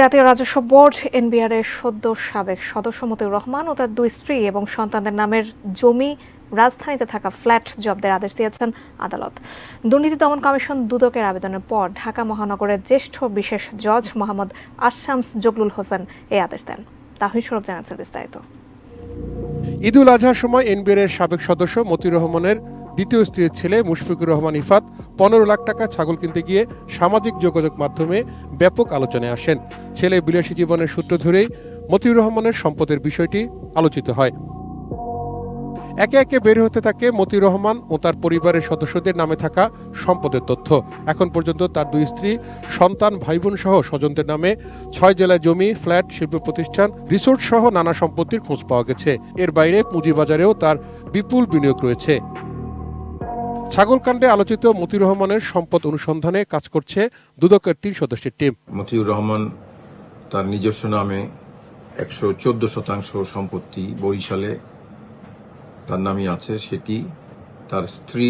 জাতীয় রাজস্ব board NBR এর সদ্য সাবেক সদস্য মতিউর রহমান ও তার দুই স্ত্রী এবং সন্তানদের নামের জমি রাজধানীতে থাকা ফ্ল্যাট জব্দের আদেশ দিয়েছেন আদালত। দুর্নীতি দমন কমিশন দুদকের আবেদনের পর ঢাকা মহানগরের জ্যেষ্ঠ বিশেষ জজ মোহাম্মদ আশামস জগলুল হোসেন এই আদেশ দেন। তাহির সরব জানাচ্ছেন বিস্তারিত। ঈদুল আজহার সময় এনবিআর এর সাবেক সদস্য মতিউর রহমানের দ্বিতীয় স্ত্রীর ছেলে মুশফিকুর রহমান ইফাত 15 লাখ টাকা ছাগল কিনতে গিয়ে সামাজিক যোগাযোগ মাধ্যমে ব্যাপক আলোচনায় আসেন। ছেলে বিলাসী জীবনের সূত্র ধরেই মতিউর রহমানের সম্পদের বিষয়টি আলোচিত হয়। একে একে বের হতে থাকে মতিউর রহমান ও তার পরিবারের সদস্যদের নামে থাকা সম্পদের তথ্য। এখন পর্যন্ত তার দুই স্ত্রী, সন্তান, ভাইবোন সহ স্বজনদের নামে 6 জেলায় জমি, ফ্ল্যাট, শিল্প প্রতিষ্ঠান, রিসোর্ট সহ নানা সম্পত্তির খোঁজ পাওয়া গেছে। এর বাইরে পুঁজিবাজারেও তার বিপুল বিনিয়োগ রয়েছে। ছাগলকাণ্ডে আলোচিত মতিউর রহমানের সম্পদ অনুসন্ধানে কাজ করছে দুদকের 3 সদস্যের টিম। মতিউর রহমান তার নিজস্ব নামে 114% সম্পত্তি বরিশালে তার নামে আছে, সেটি তার স্ত্রী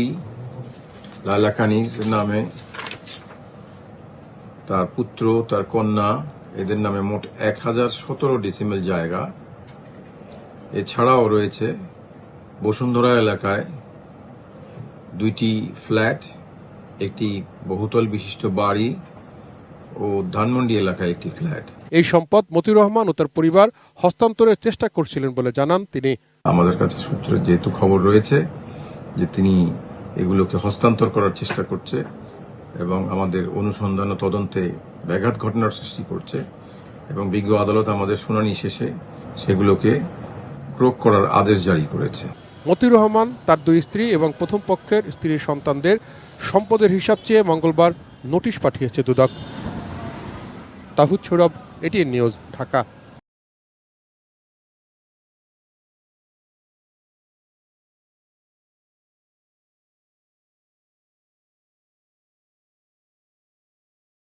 লায়লা কানির নামে, তার পুত্র, তার কন্যা, এদের নামে মোট 1017 ডেসিমেল জায়গা। এছাড়াও রয়েছে বসুন্ধরা এলাকায় 2টি ফ্ল্যাট, একটি বহুতল বিশিষ্ট বাড়ি ও ধানমন্ডি এলাকায় একটি ফ্ল্যাট। এই সম্পদ মতিউর রহমান ও তার পরিবার হস্তান্তরের চেষ্টা করছিলেন বলে জানান তিনি। আমাদের কাছে সূত্রে যেহেতু খবর রয়েছে যে তিনি এগুলোকে হস্তান্তর করার চেষ্টা করছে এবং আমাদের অনুসন্ধান ও তদন্তে ব্যাঘাত ঘটনার সৃষ্টি করছে, এবং বিজ্ঞ আদালত আমাদের শুনানি শেষে সেগুলোকে ক্রোক করার আদেশ জারি করেছে। মতিউর রহমান, তার দুই স্ত্রী এবং প্রথম পক্ষের স্ত্রীর সন্তানদের সম্পদের হিসাব চেয়ে মঙ্গলবার নোটিশ পাঠিয়েছে দুদক। তাহির সরব, এটিএন নিউজ, ঢাকা।